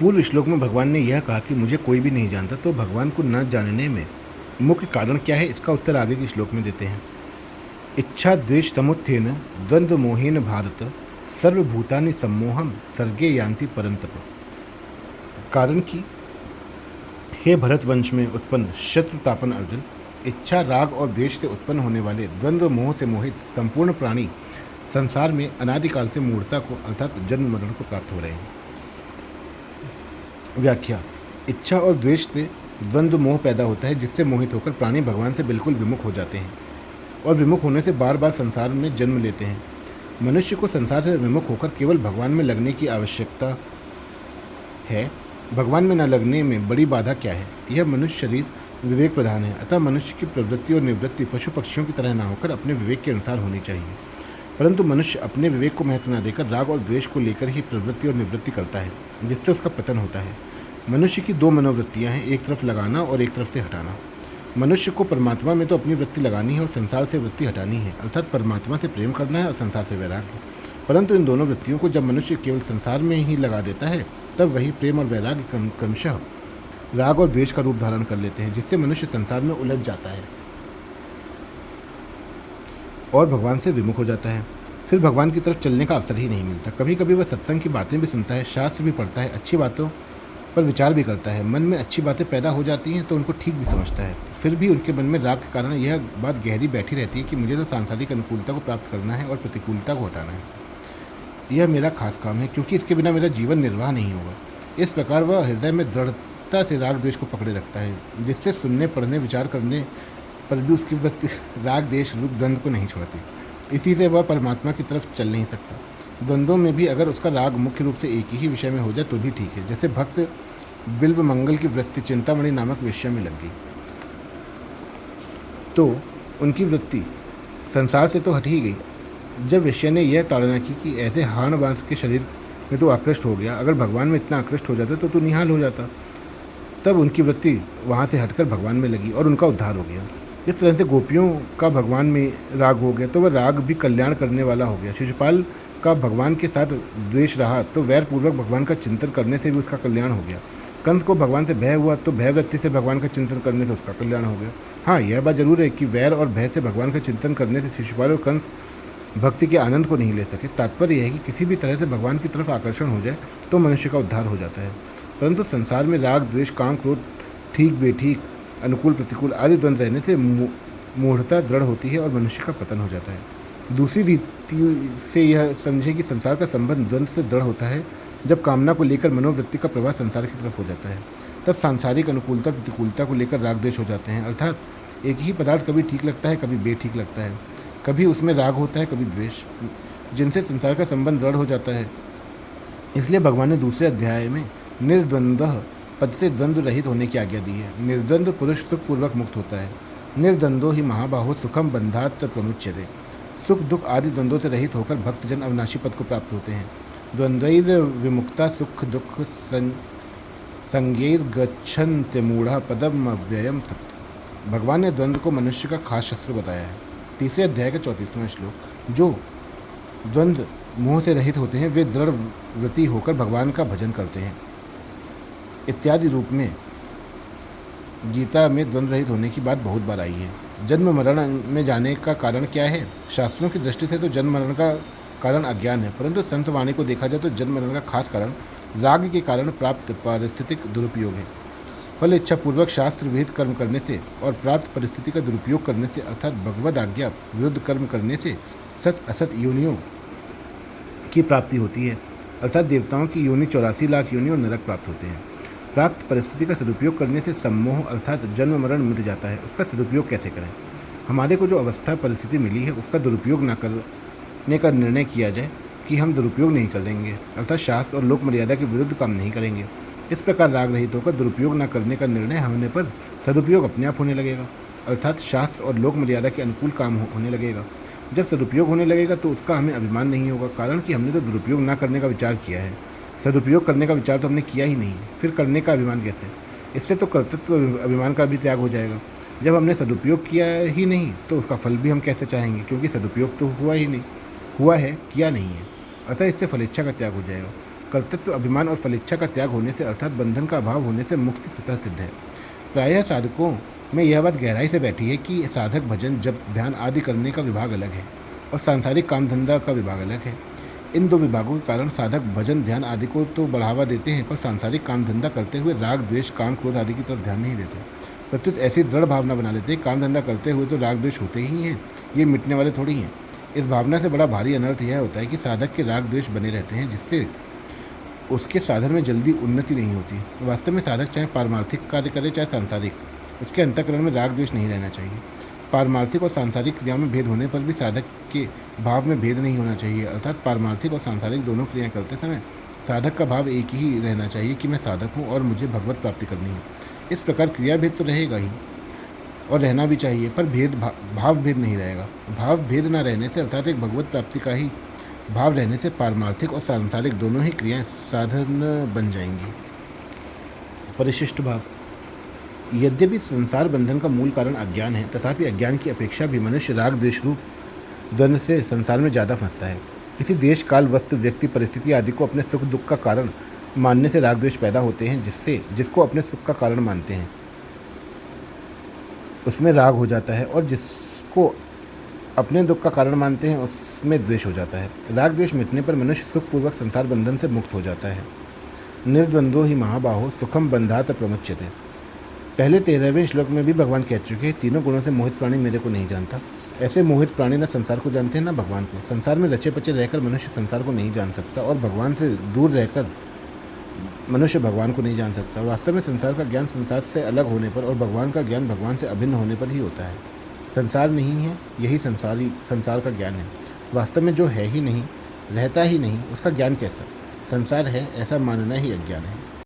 पूर्व श्लोक में भगवान ने यह कहा कि मुझे कोई भी नहीं जानता, तो भगवान को न जानने में मुख्य कारण क्या है, इसका उत्तर आगे के श्लोक में देते हैं। इच्छा द्वेष तमुत्थेन द्वंद्व मोहेन भारत सर्वभूतानि सम्मोहम सर्गे यान्ति परंतप। कारण कि हे भरत वंश में उत्पन्न शत्रुतापन अर्जुन, इच्छा राग और द्वेष से उत्पन्न होने वाले द्वंद्व मोह से मोहित संपूर्ण प्राणी संसार में अनादिकाल से मूढ़ता को अर्थात जन्म मरण को प्राप्त हो रहे हैं। व्याख्या। इच्छा और द्वेष से द्वंद्व मोह पैदा होता है, जिससे मोहित होकर प्राणी भगवान से बिल्कुल विमुख हो जाते हैं और विमुख होने से बार बार संसार में जन्म लेते हैं। मनुष्य को संसार से विमुख होकर केवल भगवान में लगने की आवश्यकता है। भगवान में न लगने में बड़ी बाधा क्या है? यह मनुष्य शरीर विवेक प्रधान है, अतः मनुष्य की प्रवृत्ति और निवृत्ति पशु पक्षियों की तरह न होकर अपने विवेक के अनुसार होनी चाहिए। परंतु मनुष्य अपने विवेक को महत्व न देकर राग और द्वेष को लेकर ही प्रवृत्ति और निवृत्ति करता है, जिससे उसका पतन होता है। मनुष्य की दो मनोवृत्तियाँ हैं, एक तरफ लगाना और एक तरफ से हटाना। मनुष्य को परमात्मा में तो अपनी वृत्ति लगानी है और संसार से वृत्ति हटानी है, अर्थात परमात्मा से प्रेम करना है और संसार से वैराग्य। परंतु इन दोनों वृत्तियों को जब मनुष्य केवल संसार में ही लगा देता है, तब वही प्रेम और वैराग्य क्रमशः राग और द्वेष का रूप धारण कर लेते हैं, जिससे मनुष्य संसार में उलझ जाता है और भगवान से विमुख हो जाता है। फिर भगवान की तरफ चलने का अवसर ही नहीं मिलता। कभी कभी वह सत्संग की बातें भी सुनता है, शास्त्र भी पढ़ता है, अच्छी बातों पर विचार भी करता है। मन में अच्छी बातें पैदा हो जाती हैं तो उनको ठीक भी समझता है। फिर भी उनके मन में राग के कारण यह बात गहरी बैठी रहती है कि मुझे तो सांसारिक अनुकूलता को प्राप्त करना है और प्रतिकूलता को हटाना है। यह मेरा खास काम है, क्योंकि इसके बिना मेरा जीवन निर्वाह नहीं होगा। इस प्रकार वह हृदय में दृढ़ता से राग द्वेष को पकड़े रखता है, जिससे सुनने पढ़ने विचार करने पर भी उसकी वृत्ति राग द्वेष रूप द्वंद्व को नहीं छोड़ती। इसी से वह परमात्मा की तरफ चल नहीं सकता। द्वंद्वों में भी अगर उसका राग मुख्य रूप से एक ही विषय में हो जाए तो भी ठीक है। जैसे भक्त बिल्व मंगल की वृत्ति चिंतामणि नामक विषय में लग गई, तो उनकी वृत्ति संसार से तो हट ही गई। जब विषय ने यह ताड़ना की कि ऐसे हान बांस के शरीर में तो आकृष्ट हो गया, अगर भगवान में इतना आकृष्ट हो जाता तो तू निहाल हो जाता, तब उनकी वृत्ति वहाँ से हटकर भगवान में लगी और उनका उद्धार हो गया। इस तरह से गोपियों का भगवान में राग हो गया तो वह राग भी कल्याण करने वाला हो गया। शिशुपाल का भगवान के साथ द्वेष रहा तो वैरपूर्वक भगवान का चिंतन करने से भी उसका कल्याण हो गया। कंस को भगवान से भय हुआ तो भय वृत्ति से भगवान का चिंतन करने से उसका कल्याण हो गया। हाँ, यह बात जरूर है कि वैर और भय से भगवान का चिंतन करने से शिशुपाल और कंस भक्ति के आनंद को नहीं ले सके। तात्पर्य यह है कि किसी भी तरह से भगवान की तरफ आकर्षण हो जाए तो मनुष्य का उद्धार हो जाता है। परंतु संसार में राग द्वेष काम क्रोध ठीक बेठीक अनुकूल प्रतिकूल आदि द्वंद्व रहने से मूढ़ता दृढ़ होती है और मनुष्य का पतन हो जाता है। दूसरी रीति से यह समझे कि संसार का संबंध द्वंद्व से दृढ़ होता है जब कामना को लेकर मनोवृत्ति का प्रवाह संसार की तरफ हो जाता है। तब सांसारिक अनुकूलता प्रतिकूलता को लेकर राग द्वेष हो जाते हैं, अर्थात एक ही पदार्थ कभी ठीक लगता है कभी बेठीक लगता है, कभी उसमें राग होता है कभी द्वेष, जिनसे संसार का संबंध दृढ़ हो जाता है। इसलिए भगवान ने दूसरे अध्याय में निर्द्वंद्व पद से द्वंद्व रहित होने की आज्ञा दी है। निर्द्वंद्व पुरुष सुखपूर्वक मुक्त होता है। निर्द्वंद्वो ही महाबाहो सुखम बंधात प्रमुच्यते। सुख दुख आदि द्वंद्वों से रहित होकर भक्तजन अविनाशी पद को प्राप्त होते हैं। द्वंद्वैर विमुक्ता सुख दुख संगैर गच्छन्ते मूढ़ा पदम अव्ययम तत्। भगवान ने द्वंद्व को मनुष्य का खास शस्त्र बताया है। तीसरे अध्याय का 34वां श्लोक। जो द्वंद्व मोह से रहित होते हैं वे दृढ़ व्रती होकर भगवान का भजन करते हैं इत्यादि रूप में गीता में द्वंद्व रहित होने की बात बहुत बार आई है। जन्म मरण में जाने का कारण क्या है? शास्त्रों की दृष्टि से तो जन्म मरण का कारण अज्ञान है, परंतु संत वाणी को देखा जाए तो जन्म मरण का खास कारण राग के कारण प्राप्त पारिस्थितिक दुरुपयोग है। फल इच्छा पूर्वक शास्त्र विहित कर्म करने से और प्राप्त परिस्थिति का दुरुपयोग करने से अर्थात भगवद आज्ञा विरुद्ध कर्म करने से सत असत योनियों की प्राप्ति होती है, अर्थात देवताओं की योनि 84 लाख योनि और नरक प्राप्त होते हैं। प्राप्त परिस्थिति का सदुपयोग करने से सम्मोह अर्थात जन्म मरण मिट जाता है। उसका सदुपयोग कैसे करें? हमारे को जो अवस्था परिस्थिति मिली है उसका दुरुपयोग न करने का निर्णय किया जाए कि हम दुरुपयोग नहीं करेंगे, अर्थात शास्त्र और लोक मर्यादा के विरुद्ध काम नहीं करेंगे। इस प्रकार राग रहित होकर दुरुपयोग न करने का निर्णय होने पर सदुपयोग अपने आप होने लगेगा, अर्थात शास्त्र और लोक मर्यादा के अनुकूल काम होने लगेगा। जब सदुपयोग होने लगेगा तो उसका हमें अभिमान नहीं होगा, कारण कि हमने तो दुरुपयोग न करने का विचार किया है, सदुपयोग करने का विचार तो हमने किया ही नहीं, फिर करने का अभिमान कैसे? इससे तो कर्तृत्व अभिमान का भी त्याग हो जाएगा। जब हमने सदुपयोग किया ही नहीं तो उसका फल भी हम कैसे चाहेंगे, क्योंकि सदुपयोग तो हुआ ही नहीं, हुआ है, किया नहीं है, अतः इससे फलेच्छा का त्याग हो जाएगा। कर्तृत्व, अभिमान और फलेच्छा का त्याग होने से अर्थात बंधन का अभाव होने से मुक्ति स्वतः सिद्ध है। प्रायः साधकों में यह बात गहराई से बैठी है कि साधक भजन, जप, ध्यान आदि करने का विभाग अलग है और सांसारिक काम धंधा का विभाग अलग है। इन दो विभागों के कारण साधक भजन, ध्यान आदि को तो बढ़ावा देते हैं, पर सांसारिक काम धंधा करते हुए राग, द्वेष, काम, क्रोध आदि की तरफ ध्यान नहीं देते। प्रत्युत ऐसी दृढ़ भावना बना लेते हैं, काम धंधा करते हुए तो राग द्वेष होते ही हैं, ये मिटने वाले थोड़ी हैं। इस भावना से बड़ा भारी अनर्थ यह होता है कि साधक के राग द्वेष बने रहते हैं, जिससे उसके साधन में जल्दी उन्नति नहीं होती। वास्तव में साधक चाहे पारमार्थिक कार्य करे चाहे सांसारिक, उसके अंतःकरण में राग द्वेष नहीं रहना चाहिए। पारमार्थिक और सांसारिक क्रिया में भेद होने पर भी साधक के भाव में भेद नहीं होना चाहिए, अर्थात पारमार्थिक और सांसारिक दोनों क्रियाएं करते समय साधक का भाव एक ही रहना चाहिए कि मैं साधक हूँ और मुझे भगवत प्राप्ति करनी है। इस प्रकार क्रिया भेद तो रहेगा ही और रहना भी चाहिए, पर भाव भेद नहीं रहेगा। भाव भेद न रहने से अर्थात एक भगवत प्राप्ति का ही भाव रहने से पारमार्थिक और सांसारिक दोनों ही क्रियाएं साधन बन जाएंगी। परिशिष्ट भाव। यद्यपि संसार बंधन का मूल कारण अज्ञान है, तथापि अज्ञान की अपेक्षा भी मनुष्य राग द्वेष रूप द्वंद्व से संसार में ज़्यादा फंसता है। किसी देश, काल, वस्तु, व्यक्ति, परिस्थिति आदि को अपने सुख दुख का कारण मानने से राग द्वेष पैदा होते हैं, जिसको अपने सुख का कारण मानते हैं उसमें राग हो जाता है, और जिसको अपने दुख का कारण मानते हैं उसमें द्वेष हो जाता है। राग द्वेष मिटने पर मनुष्य सुखपूर्वक संसार बंधन से मुक्त हो जाता है। निर्द्वंद्वो ही महाबाहो सुखम बंधात प्रमुच्यते। पहले 13वें श्लोक में भी भगवान कह चुके हैं, तीनों गुणों से मोहित प्राणी मेरे को नहीं जानता। ऐसे मोहित प्राणी न संसार को जानते हैं न भगवान को। संसार में रचे पचे रहकर मनुष्य संसार को नहीं जान सकता, और भगवान से दूर रहकर मनुष्य भगवान को नहीं जान सकता। वास्तव में संसार का ज्ञान संसार से अलग होने पर और भगवान का ज्ञान भगवान से अभिन्न होने पर ही होता है। संसार नहीं है, यही संसार का ज्ञान है। वास्तव में जो है ही नहीं, रहता ही नहीं, उसका ज्ञान कैसा? संसार है ऐसा मानना ही अज्ञान है।